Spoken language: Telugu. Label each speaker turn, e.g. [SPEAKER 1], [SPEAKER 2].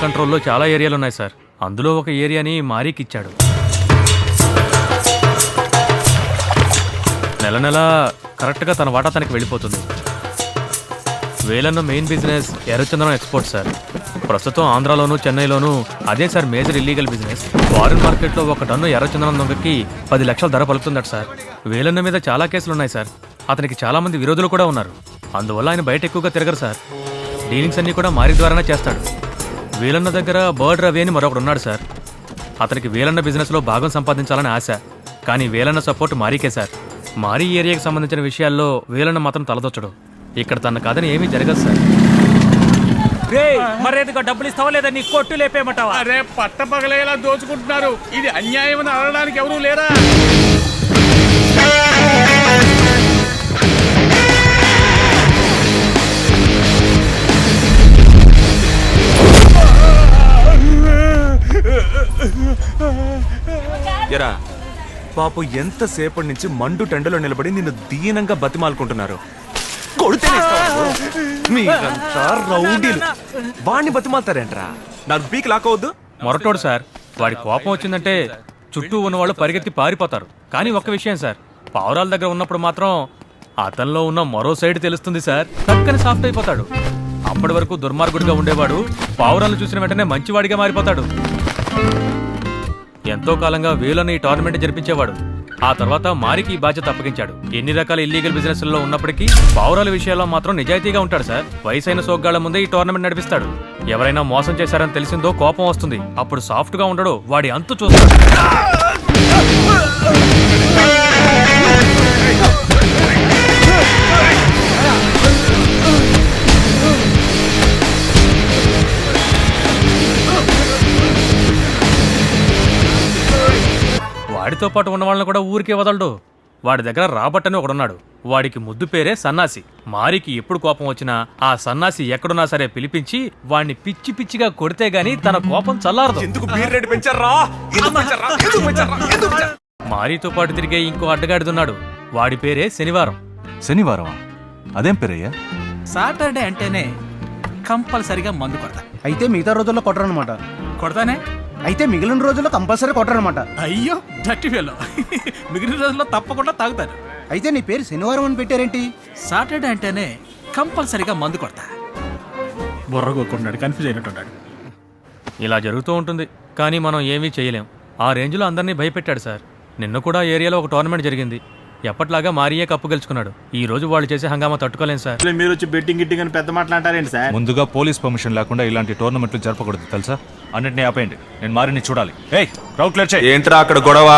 [SPEAKER 1] కంట్రోల్లో చాలా ఏరియాలు ఉన్నాయి సార్. అందులో ఒక ఏరియాని మారీకి ఇచ్చాడు. నెల నెల కరెక్ట్గా తన వాటా తనకి వెళ్ళిపోతుంది. వేలన్న మెయిన్ బిజినెస్ ఎర్రచందనం ఎక్స్పోర్ట్ సార్. ప్రస్తుతం ఆంధ్రాలోను చెన్నైలోను అదే sir major illegal business. Foreign మార్కెట్లో ఒక టన్ను ఎర్రచందనం దొంగకి 10 లక్షల ధర పలుకుతుందట సార్. వేలన్న మీద చాలా కేసులు ఉన్నాయి సార్. అతనికి చాలా మంది విరోధులు కూడా ఉన్నారు. అందువల్ల ఆయన బయట ఎక్కువగా తిరగరు సార్. డీలింగ్స్ అన్నీ కూడా మారీ ద్వారానే చేస్తాడు. వేలన్న దగ్గర బర్డ్ రవి అని మరొకడు ఉన్నాడు సార్. అతనికి వేలన్న బిజినెస్లో భాగం సంపాదించాలని ఆశ. కానీ వేలన్న సపోర్ట్ మారీకే సార్. మారీ ఏరియాకి సంబంధించిన విషయాల్లో వేలన్న మాత్రం తలదొచ్చడు. ఇక్కడ తన కాదని ఏమీ జరగదు సార్.
[SPEAKER 2] మరేదిగా డబ్బులు ఇస్తావా లేదా నీ కొట్టు లేపేయమంటావా?
[SPEAKER 3] అరే పట్టపగలేలా దోచుకుంటున్నారు. ఇది అన్యాయం అని అనడానికి ఎవరూ లేరా?
[SPEAKER 4] ఎరా పాపు ఎంతసేపటి నుంచి మండు టెండలో నిలబడి నిన్ను దీనంగా బతిమాలుకుంటున్నారు. మీరంతా రౌడీలు. వాడిని బతిమాలుతారేంట్రా? నాకు బీక్ లాక్కవద్దు.
[SPEAKER 1] మొరటోడు సార్. వాడి కోపం వచ్చిందంటే చుట్టూ ఉన్నవాళ్ళు పరిగెత్తి పారిపోతారు. కానీ ఒక్క విషయం సార్, పావురాల దగ్గర ఉన్నప్పుడు మాత్రం అతనిలో ఉన్న మరో సైడ్ తెలుస్తుంది సార్. చక్కని సాఫ్ట్ అయిపోతాడు. అప్పటి వరకు దుర్మార్గుడిగా ఉండేవాడు పావురాలను చూసిన వెంటనే మంచివాడిగా మారిపోతాడు. ఎంతో కాలంగా వేలని ఈ టోర్నమెంట్ జరిపించేవాడు. ఆ తర్వాత మారికి ఈ బాధ్యత అప్పగించాడు. ఎన్ని రకాల ఇల్లీగల్ బిజినెస్ లో ఉన్నప్పటికీ పావురాల విషయాల్లో మాత్రం నిజాయితీగా ఉంటాడు సార్. వయసైన సోగ్గాళ్ల ముందే ఈ టోర్నమెంట్ నడిపిస్తాడు. ఎవరైనా మోసం చేశారని తెలిసిందో కోపం వస్తుంది. అప్పుడు సాఫ్ట్ గా ఉండడు, వాడి అంతు చూస్తాడు. వాడితో పాటు ఉన్న వాళ్ళని కూడా ఊరికే వదలడు. వాడి దగ్గర రాబర్ట్ అని ఒకడున్నాడు. వాడికి ముద్దు పేరే సన్నాసి. మారికి ఎప్పుడు కోపం వచ్చినా ఆ సన్నాసి ఎక్కడున్నా సరే పిలిపించి వాడిని పిచ్చి పిచ్చిగా కొడితే గాని తన కోపం చల్లారదు. మారీతో పాటు తిరిగే ఇంకో అడ్డగాడిదున్నాడు. వాడి పేరే శనివారం.
[SPEAKER 4] శనివారం? అదేం పేరయ్యా?
[SPEAKER 2] సాటర్డే అంటేనే కంపల్సరిగా మందు కొడతా.
[SPEAKER 5] అయితే మిగతా రోజుల్లో కొట్టరనమాట.
[SPEAKER 2] కొడతానే?
[SPEAKER 5] అయితే మిగిలిన రోజుల్లో కంపల్సరీ కొట్టరనమాట.
[SPEAKER 2] అయ్యో డర్టీ ఫెలో. మిగిలిన రోజుల్లో తప్పకుండా తాగుతారు.
[SPEAKER 5] అయితే నీ పేరు శనివారం అని పెట్టారేంటి?
[SPEAKER 2] సాటర్డే అంటేనే కంపల్సరిగా మందు కొడతా. బుర్రగొక్కున్నాడు, కన్ఫ్యూజ్ అయినట్టున్నాడు.
[SPEAKER 1] ఇలా జరుగుతూ ఉంటుంది. కానీ మనం ఏమీ చేయలేం. ఆ రేంజ్లో అందరినీ భయపెట్టాడు సార్. నిన్న కూడా ఏరియాలో ఒక టోర్నమెంట్ జరిగింది. ఎప్పట్లాగా మారియే కప్పు గెలుచుకున్నాడు. ఈ రోజు వాళ్ళు చేసే హంగామా తట్టుకోలేం సార్.
[SPEAKER 3] మీరు వచ్చి బెట్టింగ్ గిట్టింగ్ అని పెద్ద మాట్లాడారేంటి సార్?
[SPEAKER 4] ముందుగా పోలీస్ పర్మిషన్ లేకుండా ఇలాంటి టోర్నమెంట్లు జరపకూడదు తెలుసా? అన్నింటినీ ఆపేయండి. నేను మారిని చూడాలి. ఏయ్ క్రౌడ్ క్లియర్ చేయి. ఏంట్రా అక్కడ గొడవ?